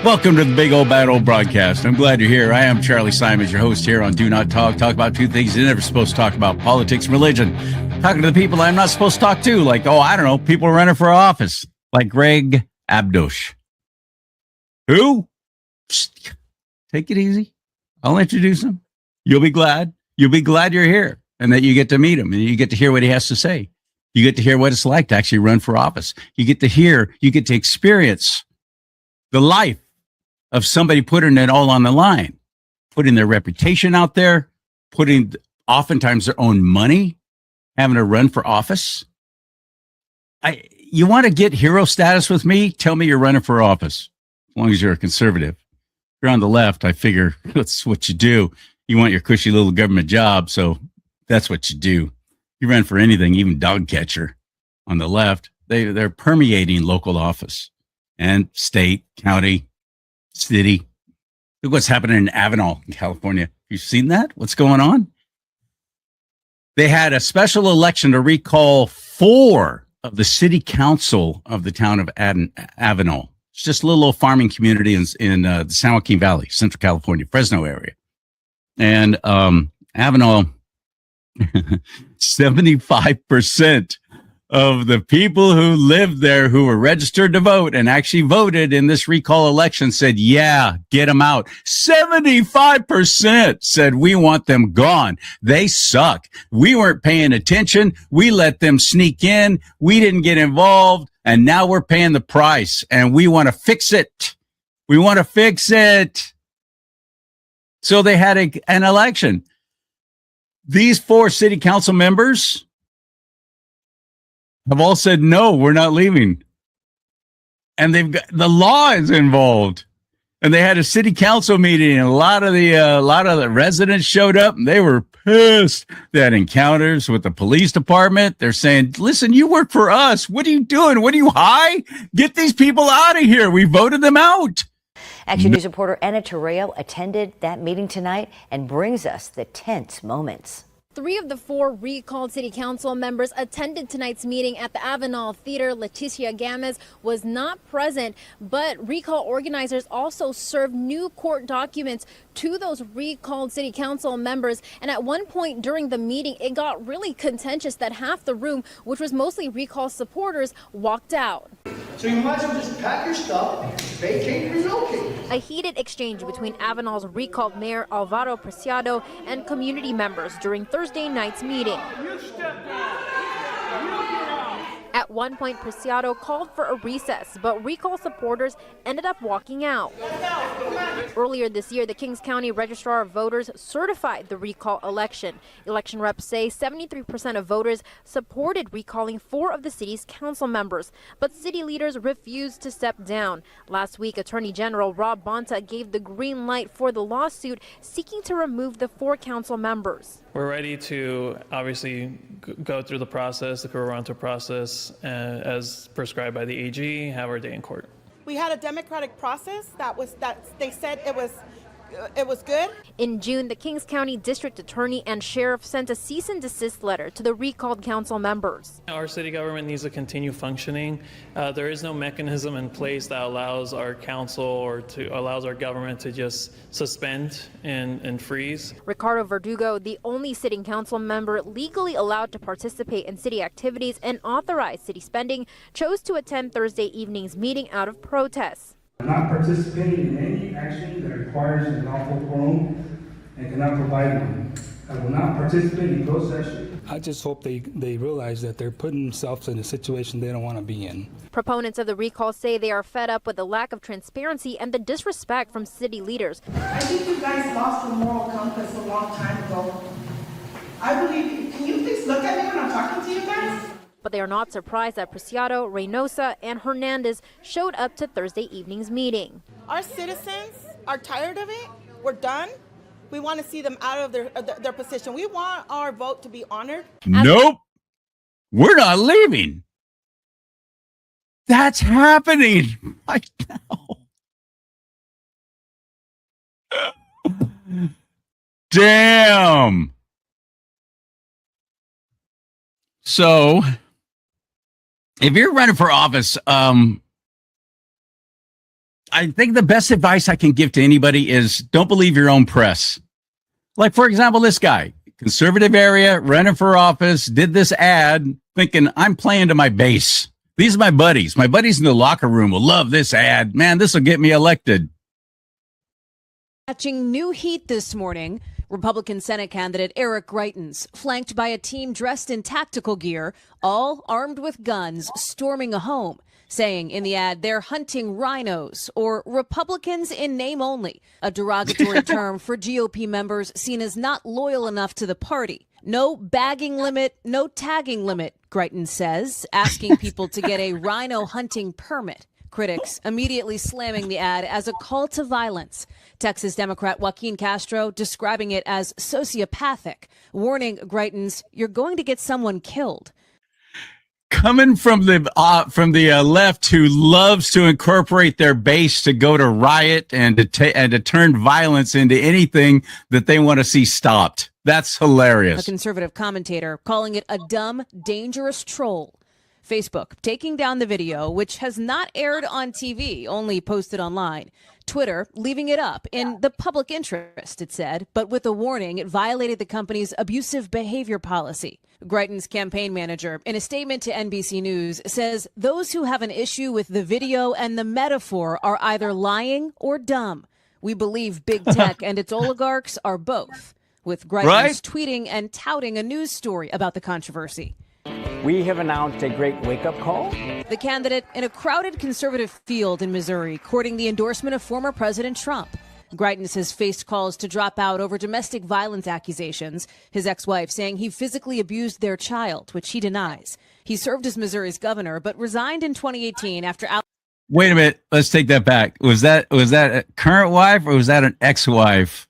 Welcome to the Big Old Bad Old Broadcast. I'm glad you're here. I am CharLee Simons, your host here on Do Not Talk. Talk about two things you're never supposed to talk about: politics and religion. Talking to the people I'm not supposed to talk to, like, people running for office, like Greg ABDOUCH. Who? Psst. Take it easy. I'll introduce him. You'll be glad. You'll be glad you're here and that you get to meet him and you get to hear what he has to say. You get to hear what it's like to actually run for office. You get to experience the life of somebody putting it all on the line, putting their reputation out there, putting oftentimes their own money, having to run for office. You want to get hero status with me? Tell me you're running for office, as long as you're a conservative. If you're on the left, I figure that's what you do. You want your cushy little government job, so that's what you do. You run for anything, even dog catcher. On the left, they're permeating local office and state, county, city. Look what's happening in Avenal, California. You've seen that? What's going on? They had a special election to recall 4 of the city council of the town of Avenal. It's just a little old farming community in the San Joaquin Valley, Central California, Fresno area. And Avenal, 75% of the people who lived there who were registered to vote and actually voted in this recall election said, yeah, get them out. 75% said we want them gone. They suck. We weren't paying attention. We let them sneak in. We didn't get involved. And now we're paying the price and we want to fix it. We want to fix it. So they had an election. These 4 city council members have all said, no, we're not leaving. And the law is involved. And they had a city council meeting and a lot of the residents showed up and they were pissed. They had encounters with the police department. They're saying, listen, you work for us. What are you doing? What are you high? Get these people out of here. We voted them out. Action News reporter Anna Terrell attended that meeting tonight and brings us the tense moments. 3 of the 4 recalled city council members attended tonight's meeting at the Avenal Theater. Leticia Gamez was not present, but recall organizers also served new court documents to those recalled city council members. And at one point during the meeting, it got really contentious that half the room, which was mostly recall supporters, walked out. So you might as well just pack your stuff, vacate, relocate. A heated exchange between Avenal's recalled mayor Alvaro Preciado and community members during Thursday night's meeting. At one point, Preciado called for a recess, but recall supporters ended up walking out. Earlier this year, the Kings County Registrar of Voters certified the recall election. Election reps say 73% of voters supported recalling 4 of the city's council members, but city leaders refused to step down. Last week, Attorney General Rob Bonta gave the green light for the lawsuit seeking to remove the 4 council members. We're ready to obviously go through the process, the Toronto process, as prescribed by the AG, have our day in court. We had a democratic process that they said it was good. In June, the Kings County District Attorney and Sheriff sent a cease and desist letter to the recalled council members. Our city government needs to continue functioning. There is no mechanism in place that allows our council or allows our government to just suspend and freeze. Ricardo Verdugo, the only sitting council member legally allowed to participate in city activities and authorize city spending, chose to attend Thursday evening's meeting out of protest. I'm not participating in any action that requires a lawful quorum and cannot provide one. I will not participate in closed session. I just hope they realize that they're putting themselves in a situation they don't want to be in. Proponents of the recall say they are fed up with the lack of transparency and the disrespect from city leaders. I think you guys lost the moral compass a long time ago. I believe, can you please look at me when I'm talking to you guys? But they are not surprised that Preciado, Reynosa, and Hernandez showed up to Thursday evening's meeting. Our citizens are tired of it. We're done. We want to see them out of their position. We want our vote to be honored. Nope. We're not leaving. That's happening right now. Damn. So, if you're running for office, I think the best advice I can give to anybody is don't believe your own press. Like, for example, this guy, conservative area, running for office, did this ad thinking I'm playing to my base. These are my buddies. My buddies in the locker room will love this ad. Man, this will get me elected. Catching new heat this morning, Republican Senate candidate Eric Greitens, flanked by a team dressed in tactical gear, all armed with guns, storming a home, saying in the ad they're hunting rhinos or Republicans in name only, a derogatory term for GOP members seen as not loyal enough to the party. No bagging limit, no tagging limit, Greitens says, asking people to get a rhino hunting permit. Critics immediately slamming the ad as a call to violence. Texas Democrat Joaquin Castro describing it as sociopathic, warning Greitens, you're going to get someone killed. Coming from the left, who loves to incorporate their base to go to riot and to turn violence into anything that they want to see stopped. That's hilarious. A conservative commentator calling it a dumb, dangerous troll. Facebook taking down the video, which has not aired on TV, only posted online. Twitter leaving it up in the public interest, it said, but with a warning it violated the company's abusive behavior policy. Greitens' campaign manager, in a statement to NBC News, says those who have an issue with the video and the metaphor are either lying or dumb. We believe big tech and its oligarchs are both, with Greitens tweeting and touting a news story about the controversy. We have announced a great wake-up call. The candidate in a crowded conservative field in Missouri courting the endorsement of former President Trump. Greitens has faced calls to drop out over domestic violence accusations, his ex-wife saying he physically abused their child, which he denies. He served as Missouri's governor, but resigned in 2018 after... Wait a minute. Let's take that back. Was that a current wife or was that an ex-wife?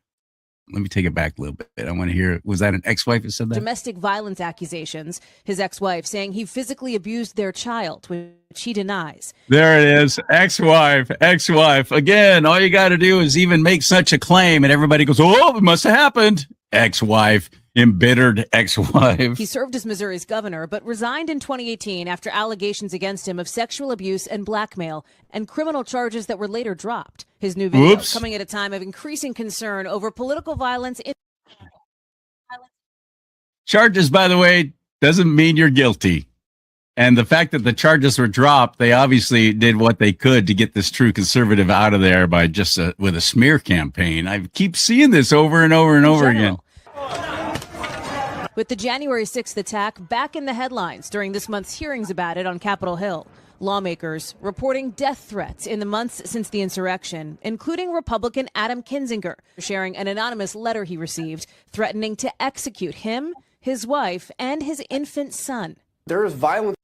Let me take it back a little bit. I want to hear, was that an ex-wife that said that? Domestic violence accusations, his ex-wife saying he physically abused their child, which he denies. There it is. Ex-wife. Again, all you got to do is even make such a claim and everybody goes, oh, it must have happened. Ex-wife. Embittered ex-wife. He served as Missouri's governor, but resigned in 2018 after allegations against him of sexual abuse and blackmail and criminal charges that were later dropped. His new video coming at a time of increasing concern over political violence. Charges, by the way, doesn't mean you're guilty. And the fact that the charges were dropped, they obviously did what they could to get this true conservative out of there by just with a smear campaign. I keep seeing this over and over and over again. With the January 6th attack back in the headlines during this month's hearings about it on Capitol Hill, lawmakers reporting death threats in the months since the insurrection, including Republican Adam Kinzinger sharing an anonymous letter he received threatening to execute him, his wife, and his infant son. There is violence.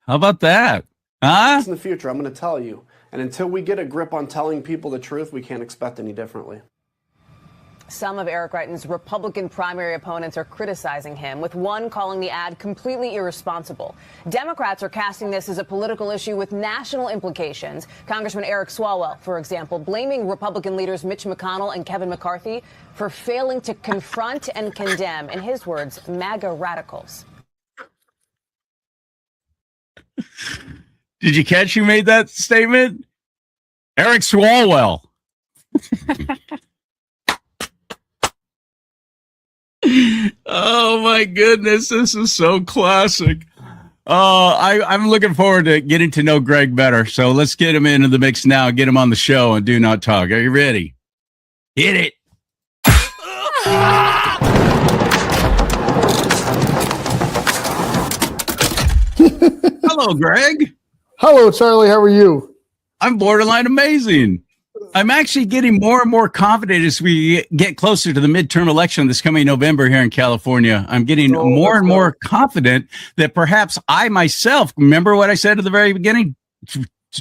How about that? Huh? In the future, I'm going to tell you. And until we get a grip on telling people the truth, we can't expect any differently. Some of Eric Greitens' Republican primary opponents are criticizing him, with one calling the ad completely irresponsible. Democrats are casting this as a political issue with national implications. Congressman Eric Swalwell, for example, blaming Republican leaders Mitch McConnell and Kevin McCarthy for failing to confront and condemn, in his words, MAGA radicals. Did you catch who made that statement? Eric Swalwell. Oh my goodness, this is so classic. I'm looking forward to getting to know Greg better. So let's get him into the mix now, get him on the show and Do Not Talk. Are you ready? Hit it. Hello, Greg. Hello, Charlie. How are you? I'm borderline amazing. I'm actually getting more and more confident as we get closer to the midterm election this coming November here in California. I'm getting more and more confident that perhaps I myself, remember what I said at the very beginning?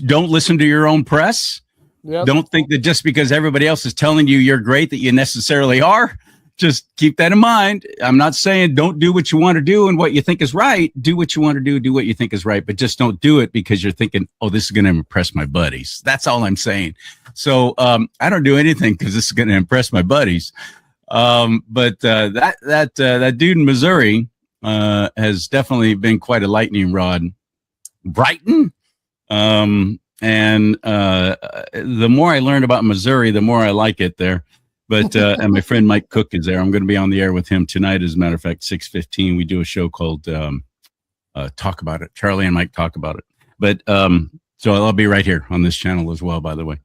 Don't listen to your own press. Yep. Don't think that just because everybody else is telling you you're great that you necessarily are. Just keep that in mind. I'm not saying don't do what you want to do and what you think is right. Do what you want to do what you think is right, but just don't do it because you're thinking, oh, this is going to impress my buddies. That's all I'm saying. So I don't do anything because this is going to impress my buddies. But that dude in Missouri has definitely been quite a lightning rod. Brighton, And the more I learned about Missouri, the more I like it there. But and my friend Mike Cook is there. I'm going to be on the air with him tonight. As a matter of fact, 6:15. We do a show called Talk About It. CharLee and Mike talk about it. But so I'll be right here on this channel as well. By the way,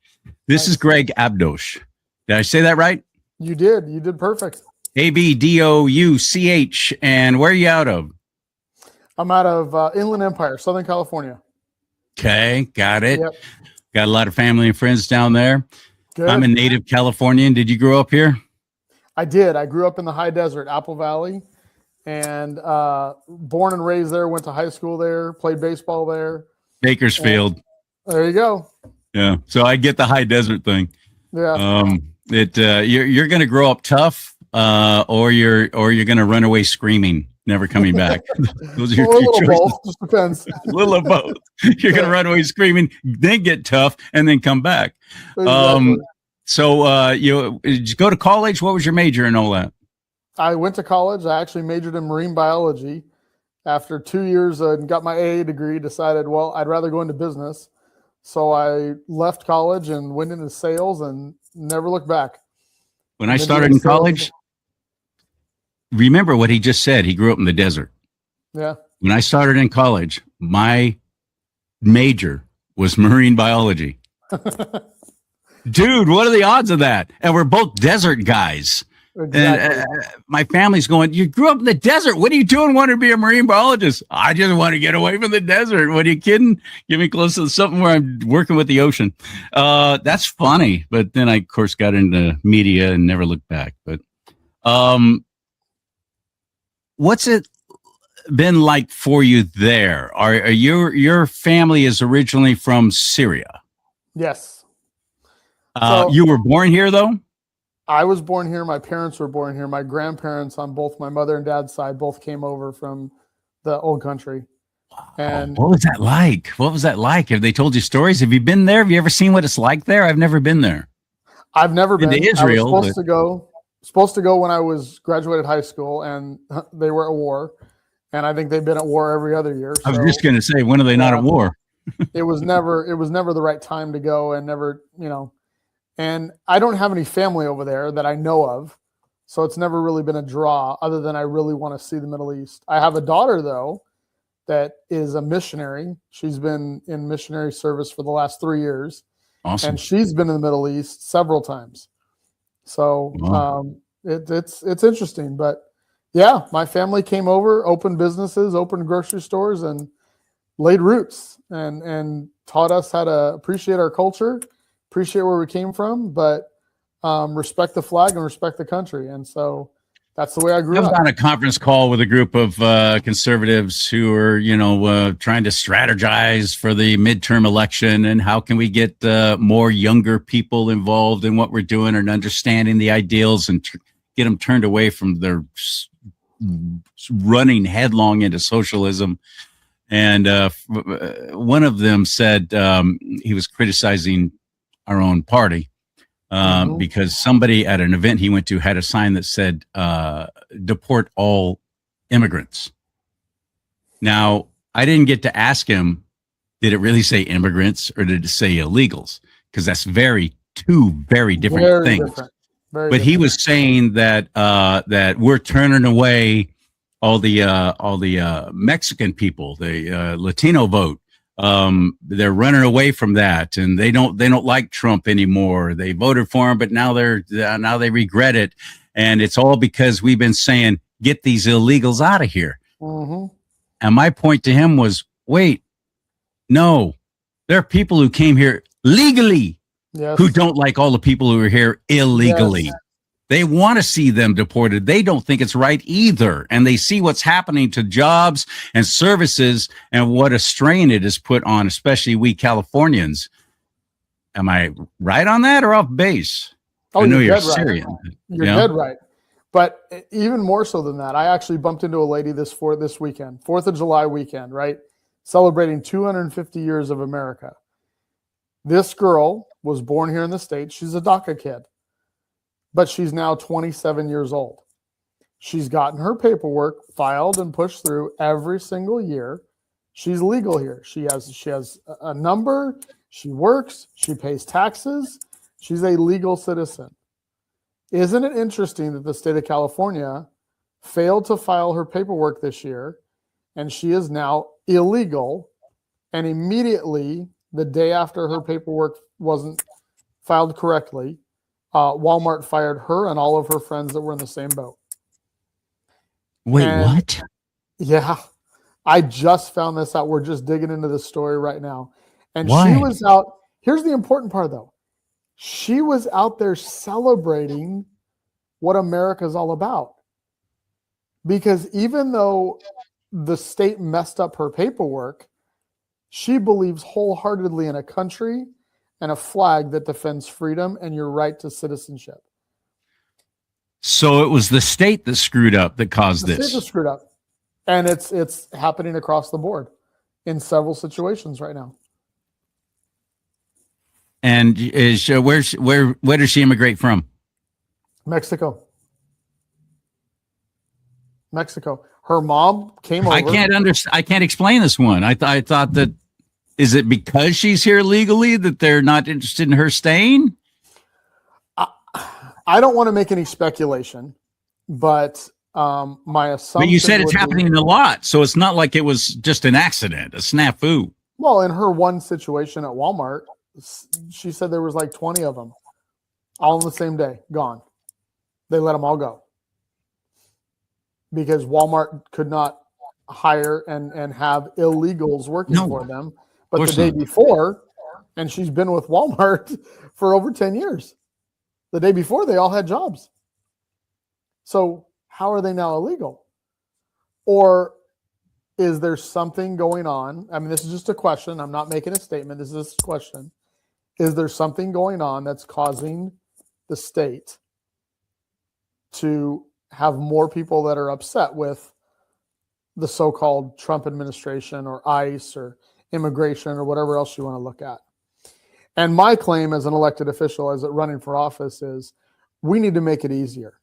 this is Greg ABDOUCH. Did I say that right? You did. You did perfect. ABDOUCH. And where are you out of? I'm out of Inland Empire, Southern California. Okay, got it. Yep. Got a lot of family and friends down there. Good. I'm a native Californian. Did you grow up here? I did. I grew up in the high desert, Apple Valley, and born and raised there. Went to high school there. Played baseball there. Bakersfield. There you go. Yeah. So I get the high desert thing. Yeah. You're going to grow up tough, or you're going to run away screaming, never coming back. Those are your two choices. Both. Just depends. A little of both. You're going to run away screaming, then get tough, and then come back. Exactly. So did you go to college? What was your major and all that? I went to college. I actually majored in marine biology. After 2 years and got my AA degree, decided, well, I'd rather go into business. So I left college and went into sales and never looked back. When I started in college, remember what he just said. He grew up in the desert. Yeah. When I started in college, my major was marine biology. Dude, what are the odds of that? And we're both desert guys. Exactly. And my family's going, you grew up in the desert. What are you doing wanting to be a marine biologist? I just want to get away from the desert. What are you kidding? Get me close to something where I'm working with the ocean. That's funny. But then I, of course, got into media and never looked back. But what's it been like for you there? Are your family is originally from Syria? Yes. You were born here, though? I was born here. My parents were born here. My grandparents on both my mother and dad's side both came over from the old country. And what was that like? What was that like? Have they told you stories? Have you been there? Have you ever seen what it's like there? I've never been there. I've never been to Israel. I was supposed to go when I was graduated high school, and they were at war. And I think they've been at war every other year. I was just going to say, when are they not at war? It was never the right time to go, and never, and I don't have any family over there that I know of. So it's never really been a draw, other than I really want to see the Middle East. I have a daughter, though, that is a missionary. She's been in missionary service for the last 3 years. Awesome. And she's been in the Middle East several times. So wow. It's interesting. But yeah, my family came over, opened businesses, opened grocery stores, and laid roots and taught us how to appreciate our culture, appreciate where we came from, but respect the flag and respect the country. And so that's the way I grew up. I was on a conference call with a group of conservatives who are, trying to strategize for the midterm election and how can we get more younger people involved in what we're doing and understanding the ideals and get them turned away from their running headlong into socialism. And one of them said he was criticizing our own party because somebody at an event he went to had a sign that said, deport all immigrants. Now, I didn't get to ask him, did it really say immigrants or did it say illegals? Because that's two very different things. But he was saying that that we're turning away all the Mexican people, the Latino vote. They're running away from that, and they don't like Trump anymore. They voted for him, but now they regret it, and it's all because we've been saying get these illegals out of here. Mm-hmm. And my point to him was, wait, no, there are people who came here legally who don't like all the people who are here illegally. Yes. They want to see them deported. They don't think it's right either. And they see what's happening to jobs and services and what a strain it has put on, especially we Californians. Am I right on that or off base? Oh, I know you're dead Syrian. Right. You're dead right. But even more so than that, I actually bumped into a lady this weekend, 4th of July weekend, right? Celebrating 250 years of America. This girl was born here in the States. She's a DACA kid. But she's now 27 years old. She's gotten her paperwork filed and pushed through every single year. She's legal here. She has a number. She works. She pays taxes. She's a legal citizen. Isn't it interesting that the state of California failed to file her paperwork this year, and she is now illegal, and immediately, the day after her paperwork wasn't filed correctly, Walmart fired her and all of her friends that were in the same boat. Wait, what? Yeah. I just found this out. We're just digging into this story right now. And Why? she was out. Here's the important part, though. She was out there celebrating what America's all about. Because even though the state messed up her paperwork, she believes wholeheartedly in a country and a flag that defends freedom and your right to citizenship. So it was the state that screwed up that caused The this. state was screwed up. And it's happening across the board in several situations right now. And is where does she immigrate from? Mexico. Her mom came over. I can't understand. I can't explain this one. I thought that, is it because she's here legally that they're not interested in her staying? I don't want to make any speculation, but my assumption. But you said it's would be- happening a lot, so it's not like it was just an accident, a snafu. Well, in her one situation at Walmart, she said there was like 20 of them, all on the same day, gone. They let them all go because Walmart could not hire and have illegals working for them. But the day before, and she's been with Walmart for over 10 years. The day before, they all had jobs. So how are they now illegal? Or is there something going on? I mean, this is just a question. I'm not making a statement. This is a question. Is there something going on that's causing the state to have more people that are upset with the so-called Trump administration or ICE or immigration or whatever else you want to look at? And my claim as an elected official, as running for office, is we need to make it easier,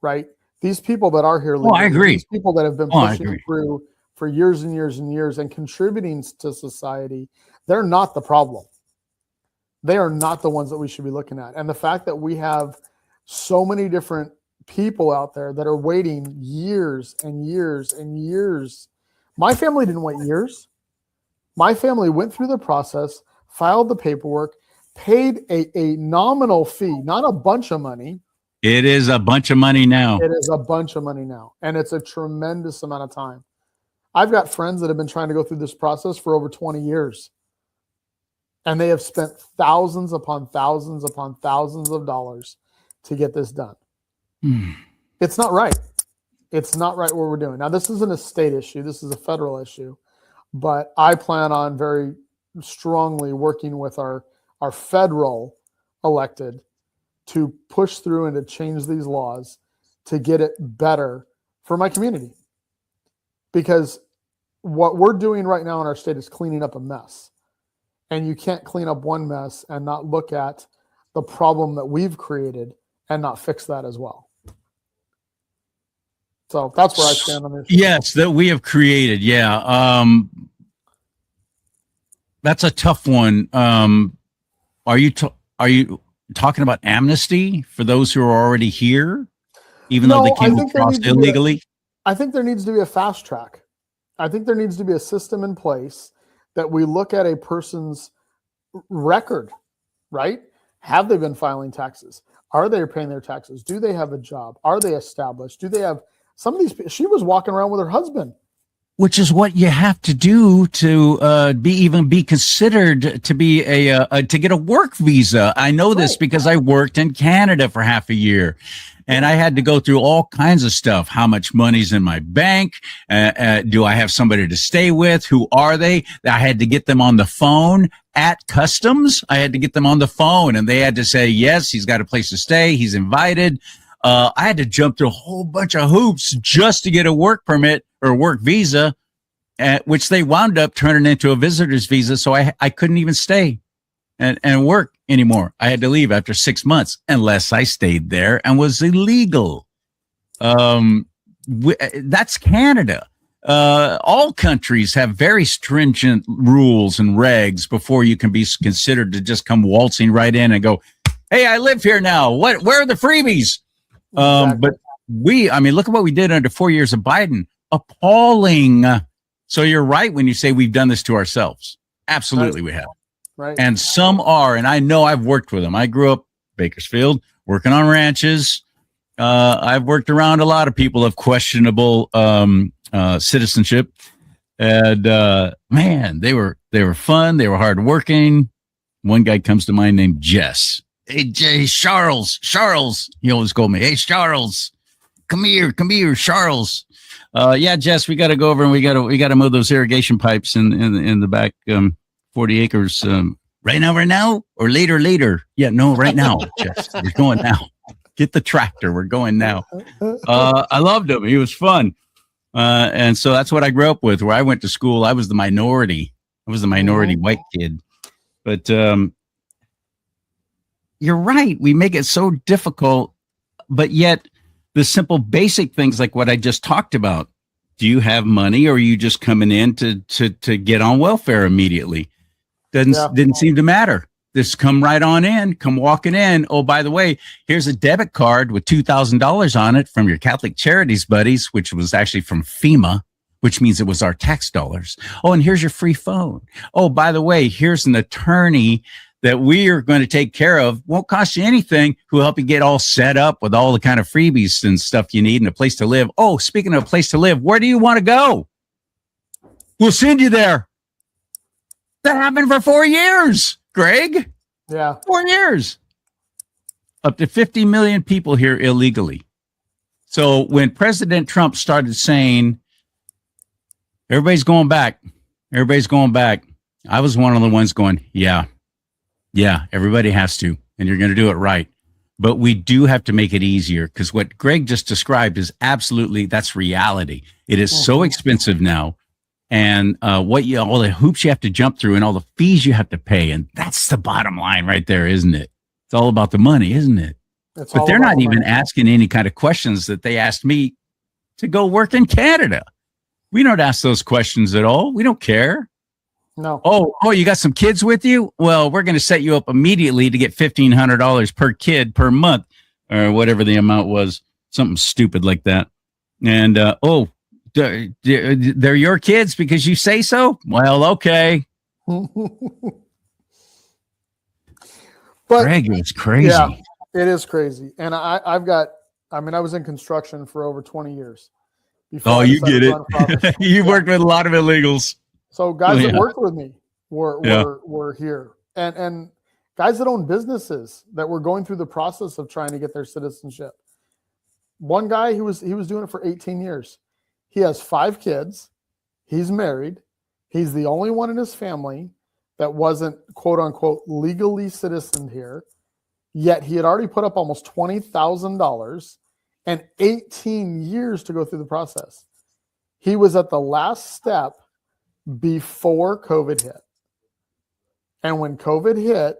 right? These people that are here, I agree. These people that have been pushing through for years and years and years and contributing to society, they're not the problem. They are not the ones that we should be looking at. And the fact that we have so many different people out there that are waiting years and years and years. My family didn't wait years. My family went through the process, filed the paperwork, paid a nominal fee, not a bunch of money. It is a bunch of money now. It is a bunch of money now. And it's a tremendous amount of time. I've got friends that have been trying to go through this process for over 20 years. And they have spent thousands upon thousands upon thousands of dollars to get this done. It's not right. It's not right what we're doing. Now, this isn't a state issue. This is a federal issue. But I plan on very strongly working with our federal elected to push through and to change these laws to get it better for my community. Because what we're doing right now in our state is cleaning up a mess. And you can't clean up one mess and not look at the problem that we've created and not fix that as well. So that's where I stand on this. Yes, that we have created. Yeah. That's a tough one. Are you talking about amnesty for those who are already here, even though they came across illegally? I think there needs to be a fast track. I think there needs to be a system in place that we look at a person's record, right? Have they been filing taxes? Are they paying their taxes? Do they have a job? Are they established? Do they have some of these? She was walking around with her husband. Which is what you have to do to be considered to be to get a work visa. I know this because I worked in Canada for half a year, and I had to go through all kinds of stuff. How much money's in my bank? Do I have somebody to stay with? Who are they? I had to get them on the phone at customs. I had to get them on the phone, and they had to say, yes, he's got a place to stay. He's invited. I had to jump through a whole bunch of hoops just to get a work permit or work visa, which they wound up turning into a visitor's visa. So I couldn't even stay and work anymore. I had to leave after 6 months unless I stayed there and was illegal. That's Canada. all countries have very stringent rules and regs before you can be considered to just come waltzing right in and go, hey, I live here now. Where are the freebies? But look at what we did under 4 years of Biden. Appalling. So you're right when you say we've done this to ourselves. Absolutely, we have. Right. And some are, and I know I've worked with them. I grew up Bakersfield, working on ranches. I've worked around a lot of people of questionable citizenship, and man, they were fun. They were hardworking. One guy comes to mind named Jess. Hey, Charles. He always called me. Hey, Charles, come here, Charles. Yeah, Jess, we got to go over and we got to mow those irrigation pipes in the back 40 acres. Right now, or later. Yeah, no, right now, Jess. We're going now. Get the tractor. We're going now. I loved him. He was fun. And so that's what I grew up with. Where I went to school, I was the minority. I was the minority white kid. But you're right. We make it so difficult, but yet the simple basic things like what I just talked about. Do you have money, or are you just coming in to get on welfare immediately? Didn't seem to matter. Just come right on in, come walking in. Oh, by the way, here's a debit card with $2,000 on it from your Catholic Charities buddies, which was actually from FEMA, which means it was our tax dollars. Oh, and here's your free phone. Oh, by the way, here's an attorney that we are going to take care of. Won't cost you anything, who will help you get all set up with all the kind of freebies and stuff you need and a place to live. Oh, speaking of a place to live, where do you want to go? We'll send you there. That happened for 4 years, Greg. Yeah. 4 years. Up to 50 million people here illegally. So when President Trump started saying, everybody's going back, I was one of the ones going, yeah, everybody has to, and you're going to do it right. But we do have to make it easier, because what Greg just described is absolutely, that's reality. It is so expensive now. And all the hoops you have to jump through and all the fees you have to pay. And that's the bottom line right there, isn't it? It's all about the money, isn't it? But they're not even asking any kind of questions that they asked me to go work in Canada. We don't ask those questions at all. We don't care. No. Oh, you got some kids with you? Well, we're going to set you up immediately to get $1,500 per kid per month, or whatever the amount was, something stupid like that. And, they're your kids because you say so? Well, okay. But Greg, it's crazy. Yeah, it is crazy. And I was in construction for over 20 years. You get it. You worked with a lot of illegals. So guys that worked with me were here. And guys that own businesses that were going through the process of trying to get their citizenship. One guy, he was doing it for 18 years. He has 5 kids. He's married. He's the only one in his family that wasn't, quote unquote, legally citizened here. Yet he had already put up almost $20,000 and 18 years to go through the process. He was at the last step before COVID hit. And when COVID hit,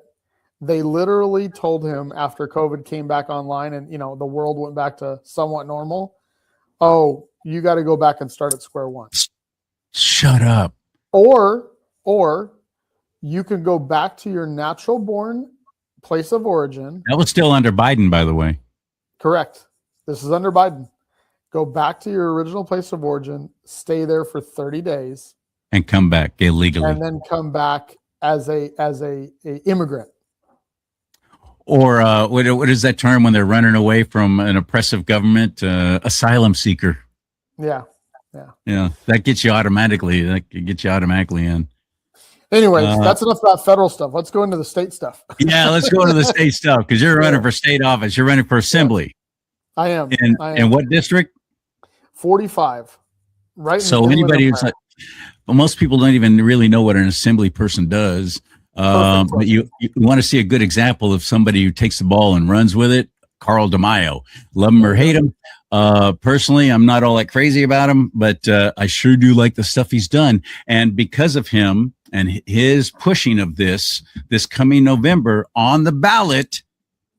they literally told him, after COVID came back online and, the world went back to somewhat normal, oh, you got to go back and start at square one. Shut up. Or you can go back to your natural born place of origin. That was still under Biden, by the way. Correct. This is under Biden. Go back to your original place of origin, stay there for 30 days. And come back illegally. And then come back as a immigrant. Or what is that term when they're running away from an oppressive government? Asylum seeker. Yeah. That gets you automatically. In. Anyways, that's enough about federal stuff. Let's go into the state stuff. Yeah, let's go into the state stuff, because you're running for state office. You're running for assembly. I am. In what district? 45. Right. So anybody who's like, well, most people don't even really know what an assembly person does. But you want to see a good example of somebody who takes the ball and runs with it. Carl DeMaio, love him or hate him. Personally, I'm not all that crazy about him, but I sure do like the stuff he's done. And because of him and his pushing of this coming November on the ballot,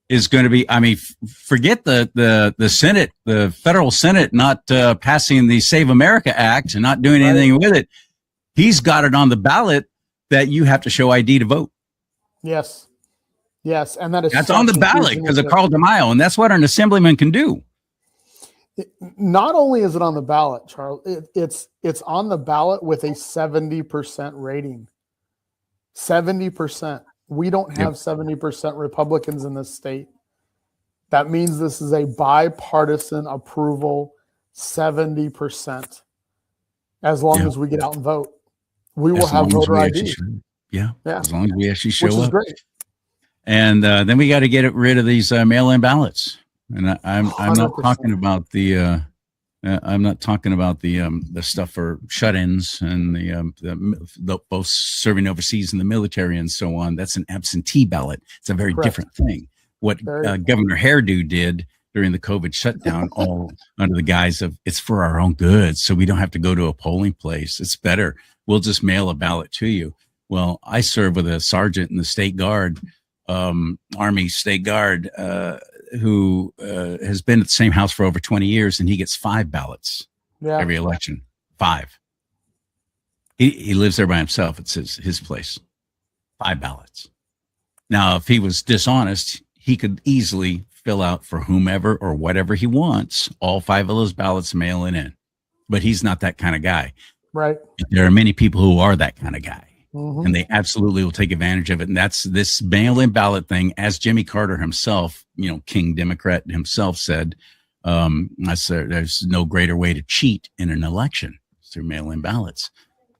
is going to be, I mean, forget the Senate, the federal Senate not passing the Save America Act and not doing anything with it. He's got it on the ballot that you have to show ID to vote. Yes. Yes. And that's on the ballot because of Carl DeMaio. And that's what an assemblyman can do. Not only is it on the ballot, Charles, it's on the ballot with a 70% rating. 70%. We don't have 70% Republicans in this state. That means this is a bipartisan approval, 70%. As long as we get out and vote, we will have voter ID. Yeah. As long as we actually show up. Which is great. And then we got to get rid of these mail-in ballots. And I'm not talking about the the stuff for shut-ins and the both serving overseas in the military and so on. That's an absentee ballot. It's a very different thing. What Governor Hairdo did during the COVID shutdown, all under the guise of it's for our own good, so we don't have to go to a polling place. It's better. We'll just mail a ballot to you. Well, I serve with a sergeant in the State Guard, Army State Guard, who has been at the same house for over 20 years, and he gets 5 ballots every election. 5. He lives there by himself. It's his place. 5 ballots. Now, if he was dishonest, he could easily fill out for whomever or whatever he wants, all 5 of those ballots, mail it in. But he's not that kind of guy. Right. There are many people who are that kind of guy. And they absolutely will take advantage of it. And that's this mail-in ballot thing, as Jimmy Carter himself, King Democrat himself said, there's no greater way to cheat in an election through mail-in ballots.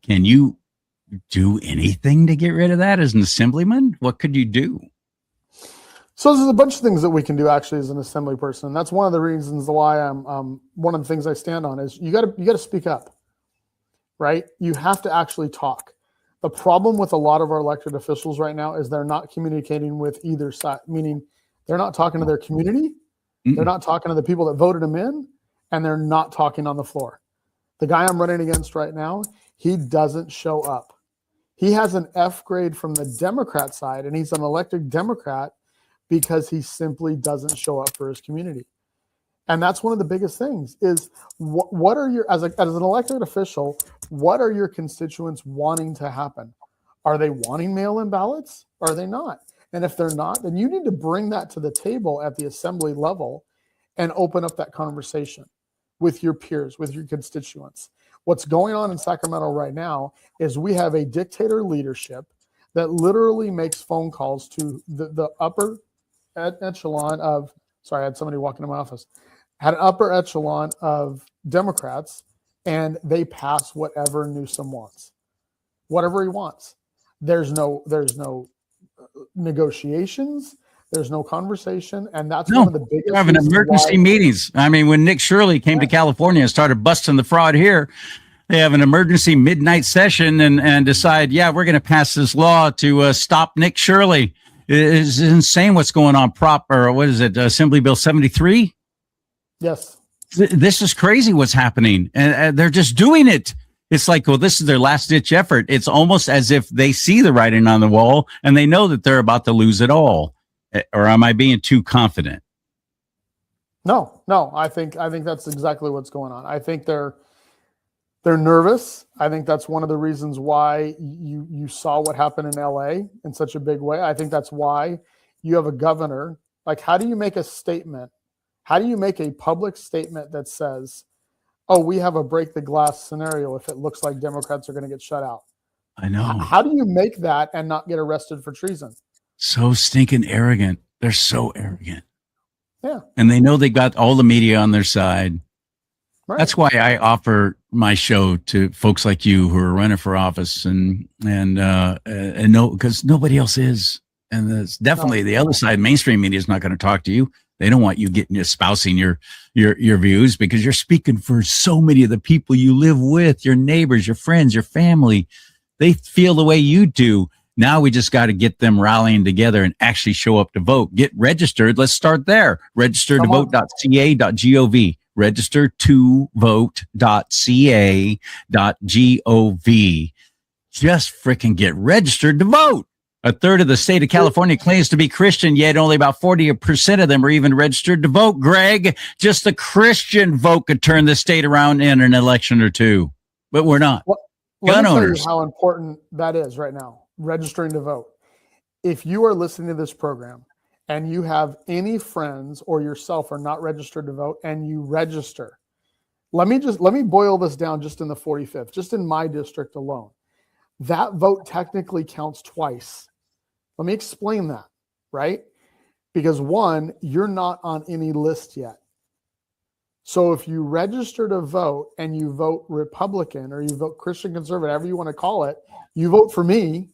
Can you do anything to get rid of that as an assemblyman? What could you do? So there's a bunch of things that we can do actually as an assembly person. And that's one of the reasons why one of the things I stand on is you got to speak up, right? You have to actually talk. The problem with a lot of our elected officials right now is they're not communicating with either side, meaning they're not talking to their community, they're not talking to the people that voted them in, and they're not talking on the floor. The guy I'm running against right now, he doesn't show up. He has an F grade from the Democrat side, and he's an elected Democrat because he simply doesn't show up for his community. And that's one of the biggest things is what are your, as an elected official, what are your constituents wanting to happen? Are they wanting mail-in ballots? Or are they not? And if they're not, then you need to bring that to the table at the assembly level and open up that conversation with your peers, with your constituents. What's going on in Sacramento right now is we have a dictator leadership that literally makes phone calls to the upper echelon of, sorry, I had somebody walk into my office, had an upper echelon of Democrats, and they pass whatever Newsom wants, whatever he wants. There's no negotiations. There's no conversation, and that's one of the biggest. They're having emergency meetings. I mean, when Nick Shirley came to California and started busting the fraud here, they have an emergency midnight session and decide, we're going to pass this law to stop Nick Shirley. It's insane what's going on. Assembly Bill 73? Yes. This is crazy what's happening. And they're just doing it. It's like, well, this is their last ditch effort. It's almost as if they see the writing on the wall and they know that they're about to lose it all. Or am I being too confident? No, I think that's exactly what's going on. I think they're nervous. I think that's one of the reasons why you saw what happened in LA in such a big way. I think that's why you have a governor. Like, how do you make a statement? How do you make a public statement that says, oh, we have a break the glass scenario if it looks like Democrats are going to get shut out? I know. How do you make that and not get arrested for treason? So stinking arrogant. They're so arrogant. Yeah. And they know they got all the media on their side. Right. That's why I offer my show to folks like you who are running for office and no, because nobody else is. And it's definitely the other side. Mainstream media is not going to talk to you. They don't want you espousing your views because you're speaking for so many of the people you live with, your neighbors, your friends, your family. They feel the way you do. Now we just got to get them rallying together and actually show up to vote. Get registered. Let's start there. Register to vote.ca.gov. Register to vote.ca.gov. Just freaking get registered to vote. A third of the state of California claims to be Christian, yet only about 40% of them are even registered to vote. Greg, just the Christian vote could turn the state around in an election or two, but we're not. Well, let me tell you how important that is right now, registering to vote. If you are listening to this program and you have any friends or yourself are not registered to vote and you register, let me boil this down just in the 45th, just in my district alone. That vote technically counts twice. Let me explain that, right? Because one, you're not on any list yet. So if you register to vote and you vote Republican or you vote Christian conservative, however you want to call it, you vote for me,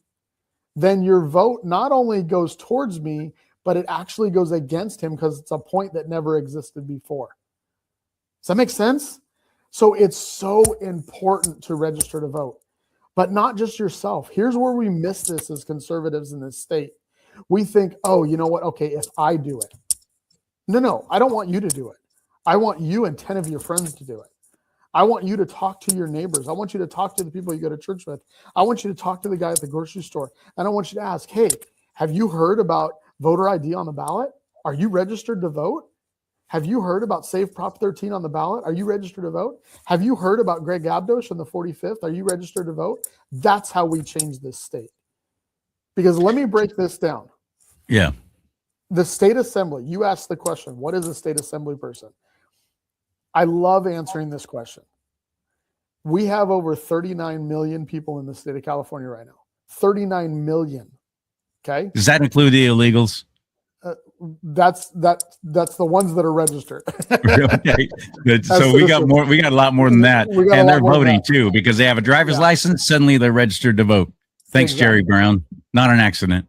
then your vote not only goes towards me, but it actually goes against him because it's a point that never existed before. Does that make sense? So it's so important to register to vote. But not just yourself. Here's where we miss this as conservatives in this state. We think, oh, you know what? Okay, if I do it. No, I don't want you to do it. I want you and 10 of your friends to do it. I want you to talk to your neighbors. I want you to talk to the people you go to church with. I want you to talk to the guy at the grocery store. And I want you to ask, hey, have you heard about voter ID on the ballot? Are you registered to vote? Have you heard about Save Prop 13 on the ballot? Are you registered to vote? Have you heard about Greg ABDOUCH in the 45th? Are you registered to vote? That's how we change this state. Because let me break this down. Yeah. The state assembly, you asked the question, what is a state assembly person? I love answering this question. We have over 39 million people in the state of California right now. 39 million. Okay. Does that include the illegals? That's the ones that are registered. Okay, good. So we got a lot more than that, and they're voting too because they have a driver's license. Suddenly they're registered to vote. Thanks, Jerry Brown. Not an accident.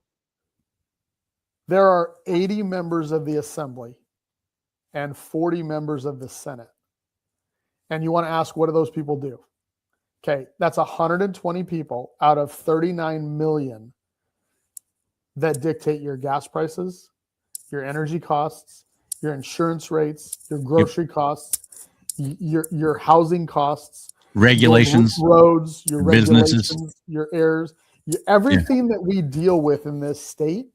There are 80 members of the assembly and 40 members of the Senate. And you want to ask, what do those people do? Okay, that's 120 people out of 39 million that dictate your gas prices, your energy costs, your insurance rates, your grocery costs, your housing costs, regulations, your roads, your businesses, regulations, your errors, everything that we deal with in this state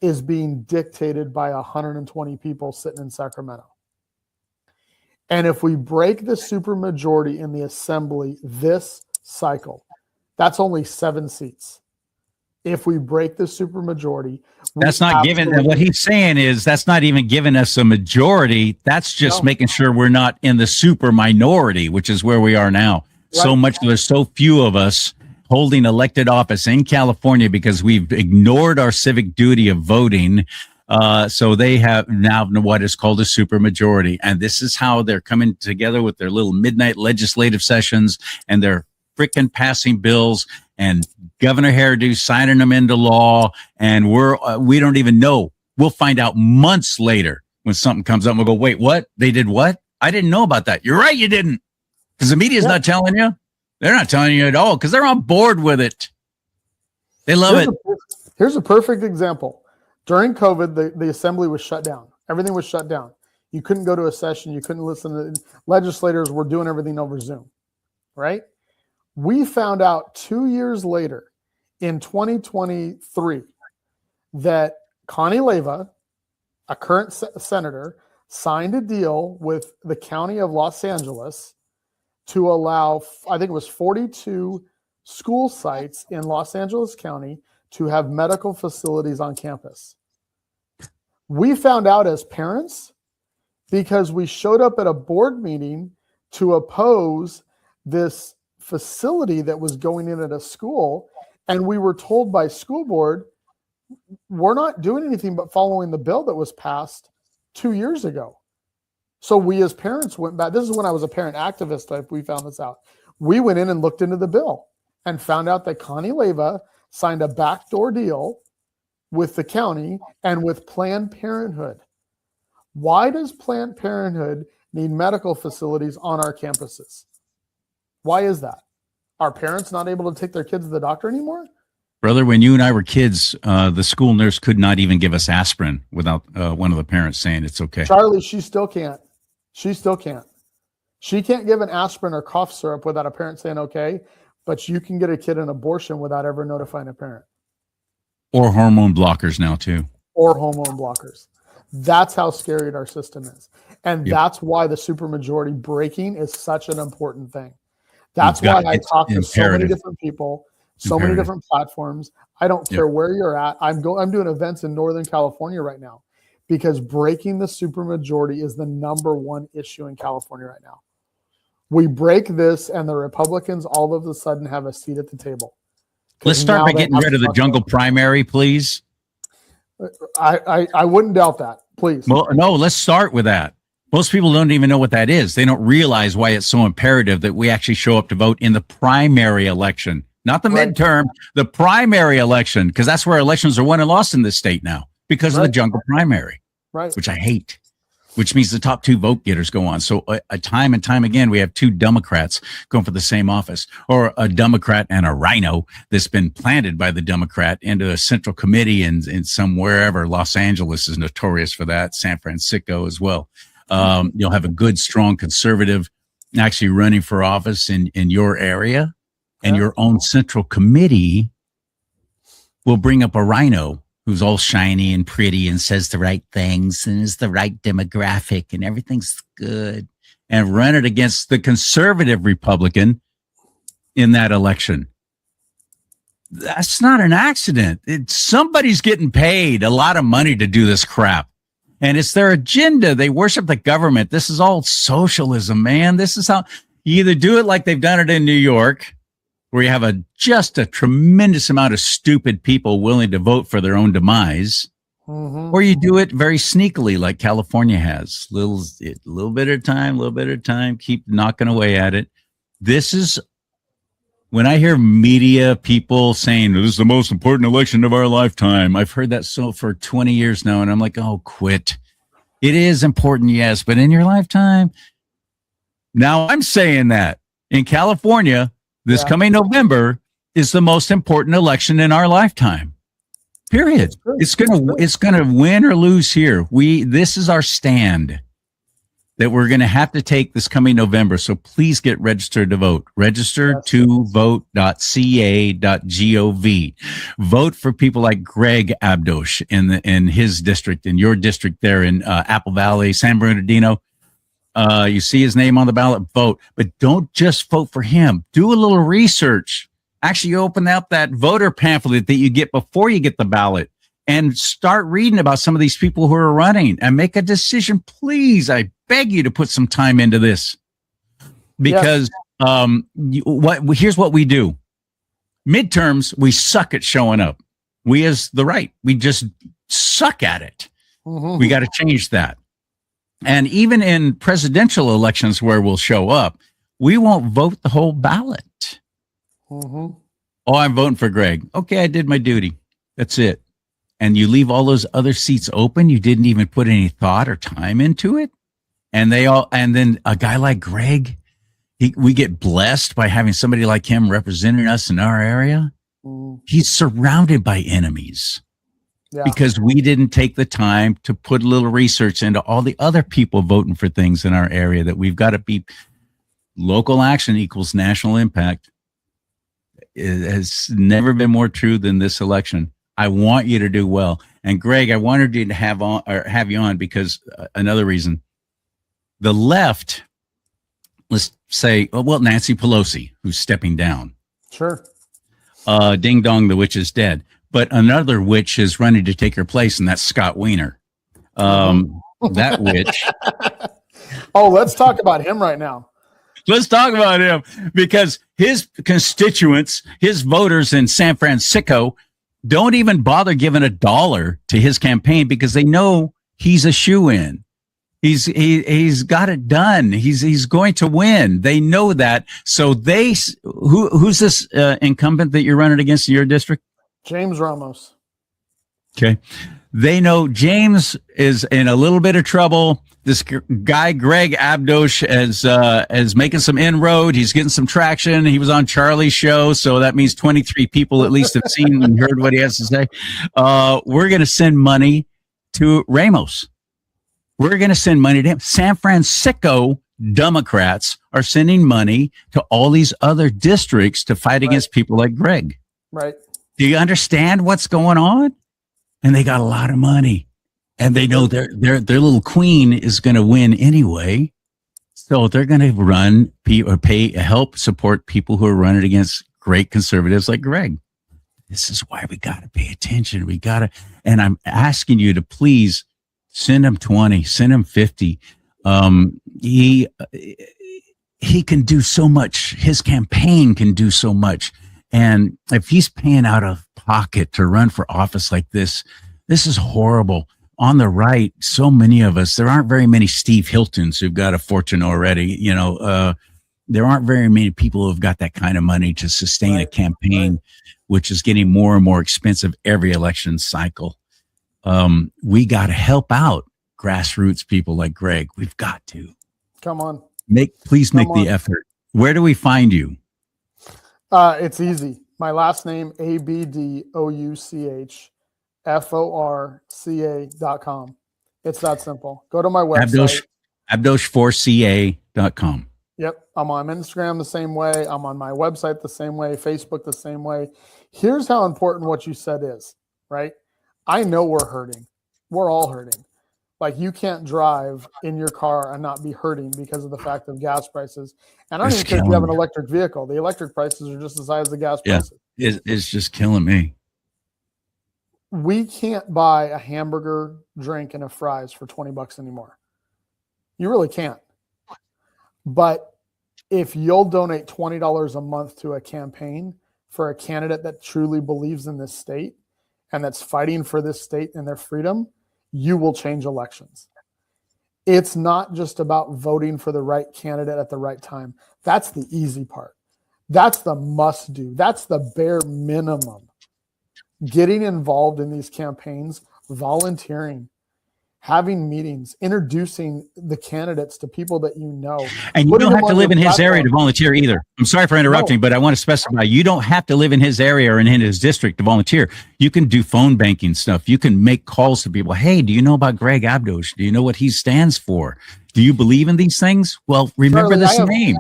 is being dictated by 120 people sitting in Sacramento. And if we break the supermajority in the assembly this cycle, that's only 7 seats. If we break the supermajority, that's not given. What he's saying is that's not even giving us a majority. That's just making sure we're not in the super minority, which is where we are now. Right. So much, there's so few of us holding elected office in California because we've ignored our civic duty of voting. So they have now what is called a supermajority. And this is how they're coming together with their little midnight legislative sessions and they're freaking passing bills and Governor Hairdo signing them into law. And we don't even know. We'll find out months later when something comes up and we'll go, wait, what? They did what? I didn't know about that. You're right. You didn't. Because the media's not telling you. They're not telling you at all because they're on board with it. They love it. Here's a perfect example. During COVID, the assembly was shut down. Everything was shut down. You couldn't go to a session. You couldn't listen to legislators were doing everything over Zoom, right? We found out 2 years later in 2023 that Connie Leyva, a current senator, signed a deal with the county of Los Angeles to allow, I think it was 42 school sites in Los Angeles County to have medical facilities on campus. We found out as parents because we showed up at a board meeting to oppose this facility that was going in at a school, and we were told by school board, we're not doing anything but following the bill that was passed 2 years ago. So we as parents went back. This is when I was a parent activist type. We found this out. We went in and looked into the bill and found out that Connie Leyva signed a backdoor deal with the county and with Planned Parenthood. Why does Planned Parenthood need medical facilities on our campuses? Why is that? Are parents not able to take their kids to the doctor anymore? Brother, when you and I were kids, the school nurse could not even give us aspirin without one of the parents saying it's okay. CharLee, she still can't. She still can't. She can't give an aspirin or cough syrup without a parent saying okay, but you can get a kid an abortion without ever notifying a parent. Or hormone blockers now too. Or hormone blockers. That's how scary our system is. And that's why the supermajority breaking is such an important thing. That's why I talk to so many different people, so many different platforms. I don't care where you're at. I'm doing events in Northern California right now because breaking the supermajority is the number one issue in California right now. We break this and the Republicans all of a sudden have a seat at the table. Let's start by getting rid of the jungle primary, please. I wouldn't doubt that, please. Well, no, let's start with that. Most people don't even know what that is. They don't realize why it's so imperative that we actually show up to vote in the primary election, not the midterm, the primary election, because that's where elections are won and lost in this state now because of the jungle primary, which I hate, which means the top two vote getters go on. So time and time again, we have two Democrats going for the same office, or a Democrat and a rhino that's been planted by the Democrat into a central committee in some wherever. Los Angeles is notorious for that. San Francisco as well. You'll have a good, strong conservative actually running for office in your area, and your own central committee will bring up a rhino who's all shiny and pretty and says the right things and is the right demographic and everything's good, and run it against the conservative Republican in that election. That's not an accident. Somebody's getting paid a lot of money to do this crap. And it's their agenda. They worship the government. This is all socialism, man. This is how you either do it like they've done it in New York, where you have just a tremendous amount of stupid people willing to vote for their own demise, or you do it very sneakily like California has. Little bit at a time, keep knocking away at it. This is when I hear media people saying this is the most important election of our lifetime. I've heard that for 20 years now, and I'm like, oh, quit. It is important, yes, but in your lifetime. Now I'm saying that in California, this coming November is the most important election in our lifetime. Period. It's gonna win or lose here. This is our stand that we're going to have to take this coming November. So please get registered to vote. Register to vote.ca.gov. Vote for people like Greg ABDOUCH in his district, in your district there in Apple Valley, San Bernardino. You see his name on the ballot, vote. But don't just vote for him. Do a little research. Actually, open out that voter pamphlet that you get before you get the ballot and start reading about some of these people who are running and make a decision. Please, I beg you to put some time into this, because here's what we do. Midterms, we suck at showing up. We as the right, we just suck at it. We got to change that. And even in presidential elections where we'll show up, we won't vote the whole ballot. Oh, I'm voting for Greg. Okay, I did my duty. That's it. And you leave all those other seats open. You didn't even put any thought or time into it. And then a guy like Greg, we get blessed by having somebody like him representing us in our area. He's surrounded by enemies because we didn't take the time to put a little research into all the other people voting for things in our area that we've got to be. Local action equals national impact. It has never been more true than this election. I want you to do well. And Greg, I wanted you to have you on because another reason. The left, let's say, Nancy Pelosi, who's stepping down. Sure. Ding dong, the witch is dead. But another witch is running to take her place, and that's Scott Wiener. That witch. Oh, let's talk about him right now. Let's talk about him because his constituents, his voters in San Francisco, don't even bother giving $1 to his campaign because they know he's a shoo-in. He's got it done. He's going to win. They know that. So who's this incumbent that you're running against in your district? James Ramos. Okay. They know James is in a little bit of trouble. This guy, Greg ABDOUCH, is making some inroad. He's getting some traction. He was on CharLee's show. So that means 23 people at least have seen and heard what he has to say. We're going to send money to Ramos. We're going to send money to him. San Francisco Democrats are sending money to all these other districts to fight against people like Greg. Right. Do you understand what's going on? And they got a lot of money, and they know their little queen is going to win anyway. So they're going to run or help support people who are running against great conservatives like Greg. This is why we got to pay attention. And I'm asking you to please send him 20, send him 50. He can do so much. His campaign can do so much. And if he's paying out of pocket to run for office like this is horrible. On the right, so many of us, there aren't very many Steve Hiltons who've got a fortune already. There aren't very many people who've got that kind of money to sustain a campaign, which is getting more and more expensive every election cycle. We got to help out grassroots people like Greg. We've got to. Come on. Please make the effort. Where do we find you? It's easy. My last name, ABDOUCHFORCA.com. It's that simple. Go to my website. ABDOUCH4CA.com. Yep. I'm on Instagram the same way. I'm on my website the same way. Facebook the same way. Here's how important what you said is, right? I know we're hurting. We're all hurting. Like, you can't drive in your car and not be hurting because of the fact of gas prices. And I don't even care if you have an electric vehicle. The electric prices are just as high as the gas prices. It's just killing me. We can't buy a hamburger, drink, and a fries for $20 anymore. You really can't. But if you'll donate $20 a month to a campaign for a candidate that truly believes in this state and that's fighting for this state and their freedom, you will change elections. It's not just about voting for the right candidate at the right time. That's the easy part. That's the must do. That's the bare minimum. Getting involved in these campaigns, volunteering, having meetings, introducing the candidates to people that you know. And you don't have to live in his area to volunteer either. I'm sorry for interrupting, but I want to specify, you don't have to live in his area or in his district to volunteer. You can do phone banking stuff. You can make calls to people. Hey, do you know about Greg ABDOUCH? Do you know what he stands for? Do you believe in these things? Well, remember this name.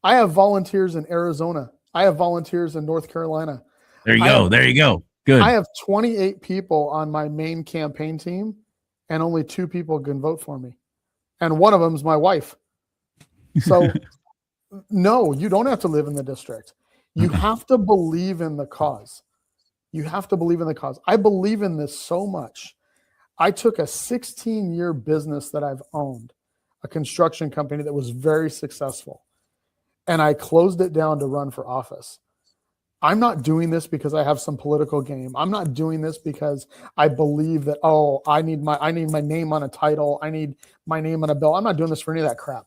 I have volunteers in Arizona. I have volunteers in North Carolina. There you go. There you go. Good. I have 28 people on my main campaign team, and only 2 people can vote for me. And one of them is my wife. So no, you don't have to live in the district. You have to believe in the cause. You have to believe in the cause. I believe in this so much. I took a 16-year business that I've owned, a construction company that was very successful, and I closed it down to run for office. I'm not doing this because I have some political game. I'm not doing this because I believe that, I need my name on a title. I need my name on a bill. I'm not doing this for any of that crap.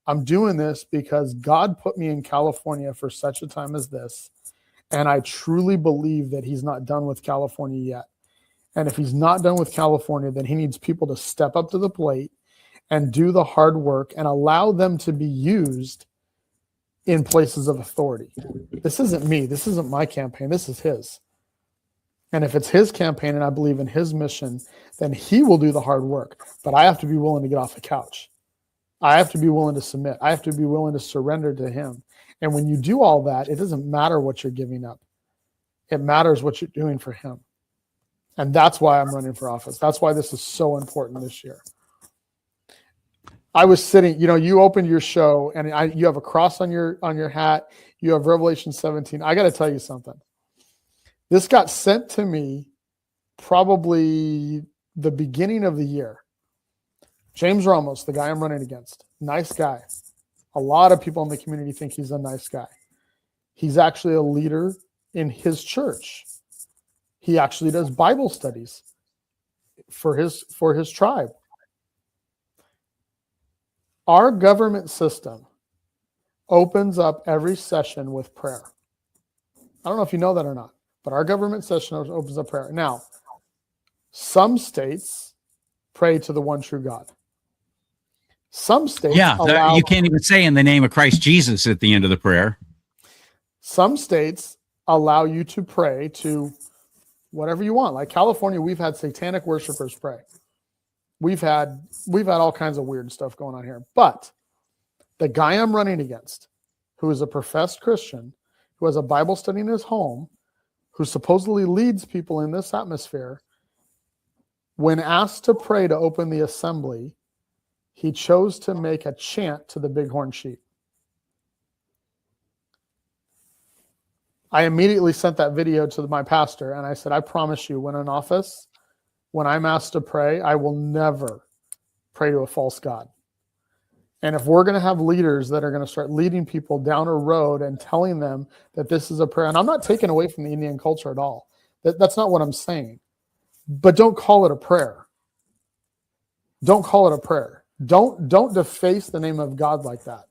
I'm doing this because God put me in California for such a time as this. And I truly believe that he's not done with California yet. And if he's not done with California, then he needs people to step up to the plate and do the hard work and allow them to be used in places of authority. This isn't me. This isn't my campaign. This is his. And if it's his campaign and I believe in his mission, then he will do the hard work. But I have to be willing to get off the couch. I have to be willing to submit. I have to be willing to surrender to him. And when you do all that, it doesn't matter what you're giving up. It matters what you're doing for him. And that's why I'm running for office. That's why this is so important this year. I was sitting, you opened your show and you have a cross on your hat. You have Revelation 17. I got to tell you something. This got sent to me probably the beginning of the year. James Ramos, the guy I'm running against, nice guy. A lot of people in the community think he's a nice guy. He's actually a leader in his church. He actually does Bible studies for his tribe. Our government system opens up every session with prayer. I don't know if you know that or not, but our government session opens up prayer. Now, some states pray to the one true God. Some states you can't even say in the name of Christ Jesus at the end of the prayer. Some states allow you to pray to whatever you want. Like California, we've had satanic worshipers pray. We've had all kinds of weird stuff going on here. But the guy I'm running against, who is a professed Christian, who has a Bible study in his home, who supposedly leads people in this atmosphere, when asked to pray to open the assembly, he chose to make a chant to the bighorn sheep. I immediately sent that video to my pastor, and I said, I promise you, when in office, when I'm asked to pray, I will never pray to a false god. And if we're going to have leaders that are going to start leading people down a road and telling them that this is a prayer, and I'm not taking away from the Indian culture at all. That's not what I'm saying. But don't call it a prayer. Don't call it a prayer. Don't deface the name of God like that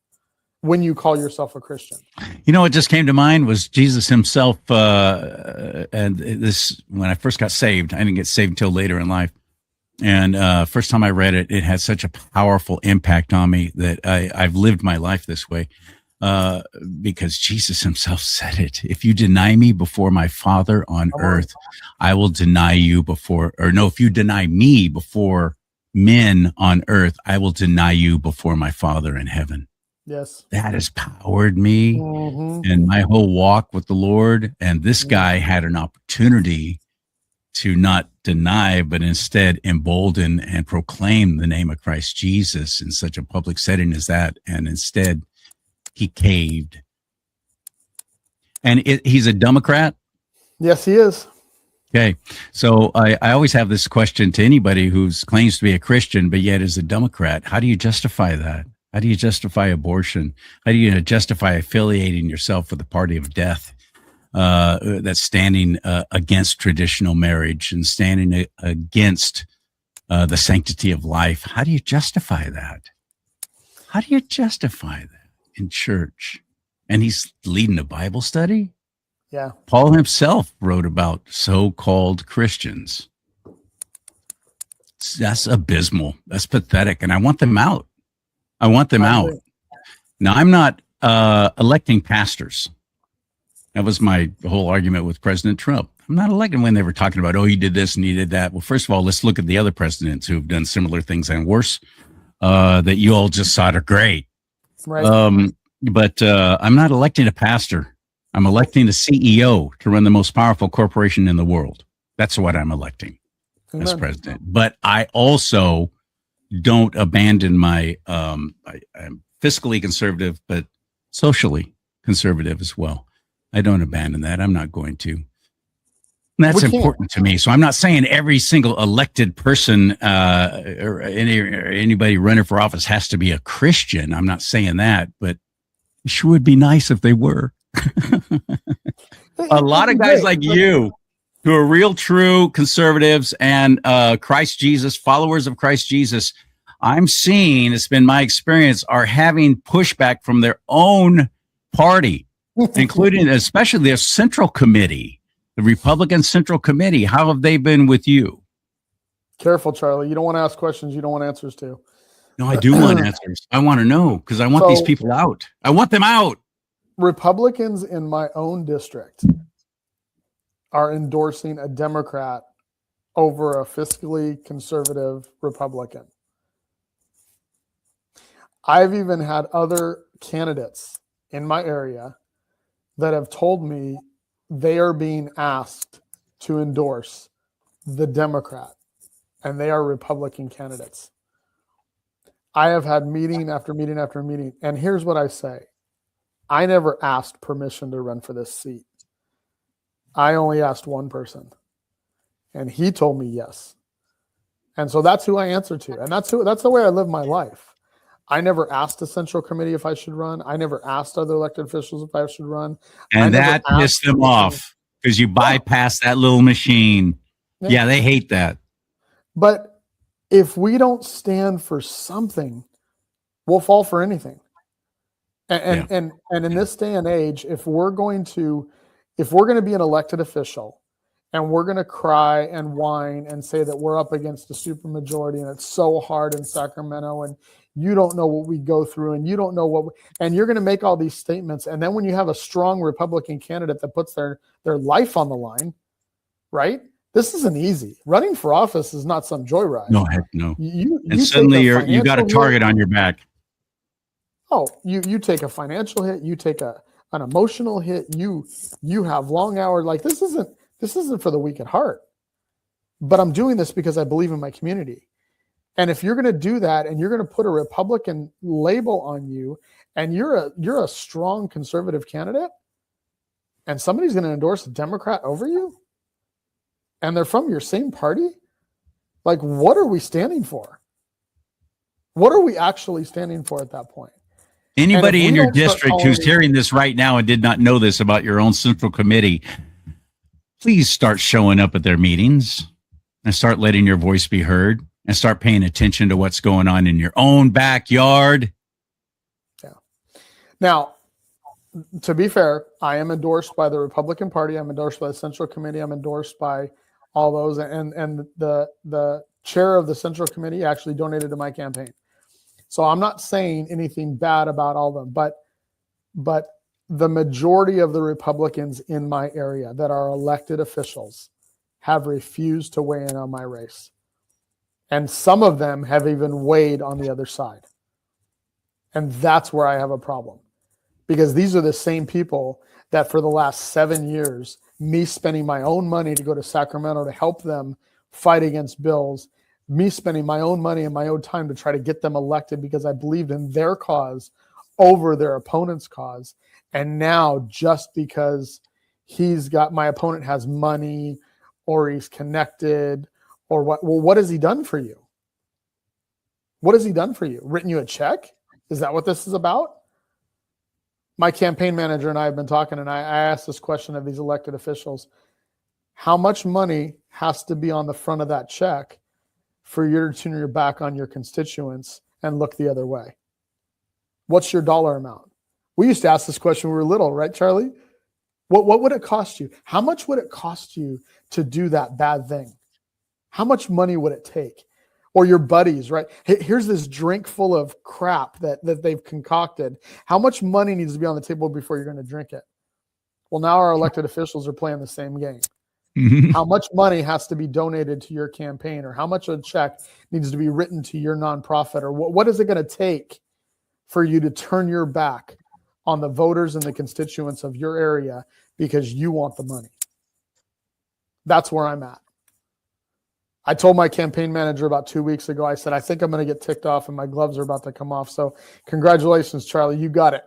when you call yourself a Christian. You know what just came to mind was Jesus himself. And this, when I first got saved, I didn't get saved until later in life. And first time I read it, it had such a powerful impact on me that I've lived my life this way. Because Jesus himself said it. If you deny me before my Father on earth, I will deny you if you deny me before men on earth, I will deny you before my Father in heaven. Yes. That has powered me in my whole walk with the Lord. And this guy had an opportunity to not deny, but instead embolden and proclaim the name of Christ Jesus in such a public setting as that. And instead, he caved. And he's a Democrat? Yes, he is. Okay. So I always have this question to anybody who claims to be a Christian, but yet is a Democrat. How do you justify that? How do you justify abortion? How do you justify affiliating yourself with the party of death that's standing against traditional marriage and standing against the sanctity of life? How do you justify that? How do you justify that in church? And he's leading a Bible study? Yeah. Paul himself wrote about so-called Christians. That's abysmal. That's pathetic. And I want them out. I want them out. Now, I'm not electing pastors. That was my whole argument with President Trump. I'm not electing when they were talking about, oh, he did this and he did that. Well, first of all, let's look at the other presidents who have done similar things and worse that you all just thought are great. Right. But I'm not electing a pastor. I'm electing a CEO to run the most powerful corporation in the world. That's what I'm electing as president. But I also don't abandon my, I'm fiscally conservative, but socially conservative as well. I don't abandon that. I'm not going to. And that's important to me. So I'm not saying every single elected person or anybody running for office has to be a Christian. I'm not saying that, but it sure would be nice if they were. A lot of guys like you who are real true conservatives and Christ Jesus, followers of Christ Jesus, I'm seeing, it's been my experience, are having pushback from their own party, including especially their Central Committee, the Republican Central Committee. How have they been with you? Careful, Charlie. You don't want to ask questions you don't want answers to. No, I do want answers. I want to know because I want these people out. I want them out. Republicans in my own district are endorsing a Democrat over a fiscally conservative Republican. I've even had other candidates in my area that have told me they are being asked to endorse the Democrat, and they are Republican candidates. I have had meeting after meeting after meeting, and here's what I say. I never asked permission to run for this seat. I only asked one person, and he told me yes. And so that's who I answer to, and that's the way I live my life. I never asked the Central Committee if I should run. I never asked other elected officials if I should run. And that pissed them off because you bypassed that little machine. Yeah, they hate that. But if we don't stand for something, we'll fall for anything. And in this day and age, if we're going to be an elected official and we're going to cry and whine and say that we're up against a supermajority and it's so hard in Sacramento and you don't know what we go through and you don't know and you're going to make all these statements. And then when you have a strong Republican candidate that puts their life on the line, right? This isn't easy. Running for office is not some joyride. No, heck no. You suddenly you got a target on your back. Oh, you take a financial hit, you take a an emotional hit. You have long hours. Like this isn't for the weak at heart. But I'm doing this because I believe in my community. And if you're going to do that and you're going to put a Republican label on you and you're a strong conservative candidate and somebody's going to endorse a Democrat over you and they're from your same party, like what are we standing for? What are we actually standing for at that point? Anybody in your district who's hearing this right now and did not know this about your own central committee, please start showing up at their meetings and start letting your voice be heard and start paying attention to what's going on in your own backyard. Yeah. Now, to be fair, I am endorsed by the Republican Party. I'm endorsed by the Central Committee. I'm endorsed by all those. And the chair of the Central Committee actually donated to my campaign. So I'm not saying anything bad about all of them, but the majority of the Republicans in my area that are elected officials have refused to weigh in on my race. And some of them have even weighed on the other side. And that's where I have a problem. Because these are the same people that for the last 7 years, me spending my own money to go to Sacramento to help them fight against bills, me spending my own money and my own time to try to get them elected because I believed in their cause over their opponent's cause. And now just because my opponent has money or he's connected or what, well, what has he done for you? What has he done for you? Written you a check? Is that what this is about? My campaign manager and I have been talking, and I asked this question of these elected officials. How much money has to be on the front of that check for you to turn your back on your constituents and look the other way? What's your dollar amount? We used to ask this question when we were little, right, Charlie? What would it cost you? How much would it cost you to do that bad thing? How much money would it take? Or your buddies, right? Here's this drink full of crap that they've concocted. How much money needs to be on the table before you're going to drink it? Well, now our elected officials are playing the same game. Mm-hmm. How much money has to be donated to your campaign, or how much of a check needs to be written to your nonprofit, or what is it going to take for you to turn your back on the voters and the constituents of your area because you want the money? That's where I'm at. I told my campaign manager about 2 weeks ago, I said, I think I'm going to get ticked off and my gloves are about to come off. So congratulations, Charlie. You got it.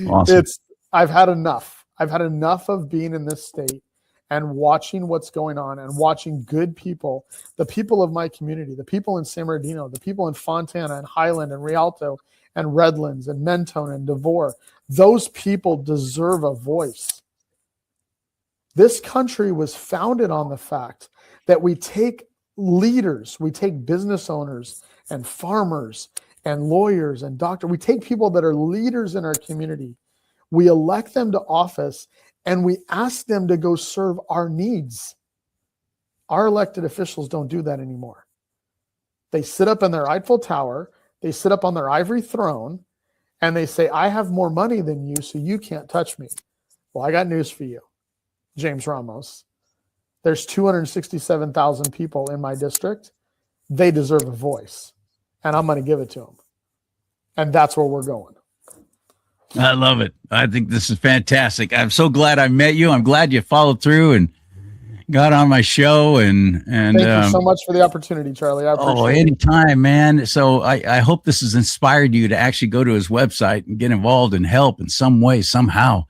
Awesome. I've had enough. I've had enough of being in this state and watching what's going on and watching good people, the people of my community, the people in San Bernardino, the people in Fontana and Highland and Rialto and Redlands and Mentone and Devore. Those people deserve a voice. This country was founded on the fact that we take leaders, we take business owners and farmers and lawyers and doctors. We take people that are leaders in our community. We elect them to office and we ask them to go serve our needs. Our elected officials don't do that anymore. They sit up in their Eiffel Tower, they sit up on their ivory throne, and they say, I have more money than you, so you can't touch me. Well, I got news for you, James Ramos. There's 267,000 people in my district. They deserve a voice, and I'm going to give it to them. And that's where we're going. I love it. I think this is fantastic. I'm so glad I met you. I'm glad you followed through and got on my show. And thank you so much for the opportunity, Charlie. I appreciate it. Anytime, man. So I hope this has inspired you to actually go to his website and get involved and help in some way, somehow.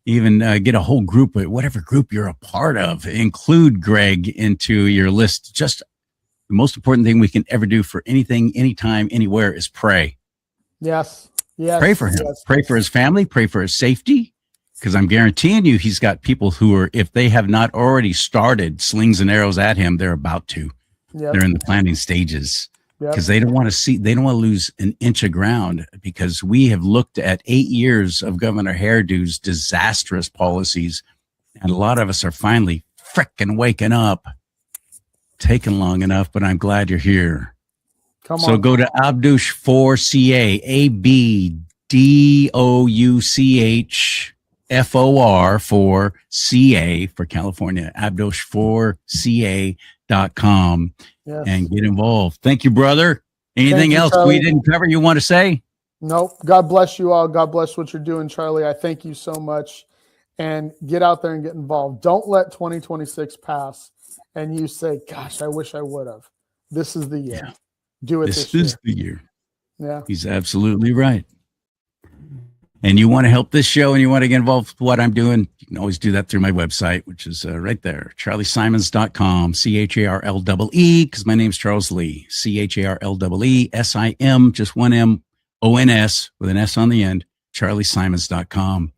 Even get a whole group, whatever group you're a part of, include Greg into your list. Just the most important thing we can ever do for anything, anytime, anywhere is pray. Yes. Yes. Pray for him. Yes. Pray for his family. Pray for his safety. Because I'm guaranteeing you, he's got people who are, if they have not already started slings and arrows at him, they're about to. Yep. They're in the planning stages. Because they don't want to lose an inch of ground, because we have looked at 8 years of Governor Hairdo's disastrous policies, and a lot of us are finally frickin' waking up. Taken long enough, but I'm glad you're here. So go to ABDOUCH 4CA, ABDOUCH FOR for CA for California, ABDOUCH4CA.com. Yes. And get involved. Thank you, brother. Anything else we didn't cover you want to say? Nope. God bless you all. God bless what you're doing, Charlie. I thank you so much. And get out there and get involved. Don't let 2026 pass and you say, gosh, I wish I would have. This is the year. Yeah. Do it This year. is the year. Yeah. He's absolutely right. And you want to help this show and you want to get involved with what I'm doing, you can always do that through my website, which is right there, CharLeeSimons.com, CharLee, because my name's Charles Lee, CharLeeSim, just one M, ONS with an S on the end, CharLeeSimons.com.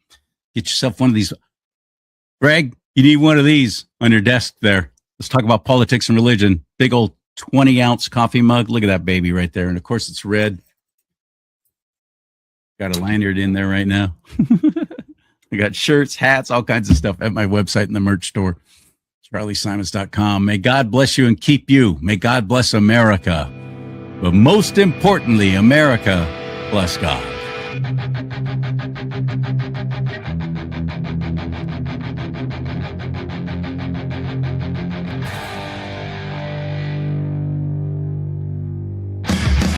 Get yourself one of these. Greg, you need one of these on your desk there. Let's talk about politics and religion. Big old 20-ounce coffee mug. Look at that baby right there. And of course, it's red. Got a lanyard in there right now. I got shirts, hats, all kinds of stuff at my website in the merch store, CharLeeSimons.com. May God bless you and keep you. May God bless America. But most importantly, America bless God.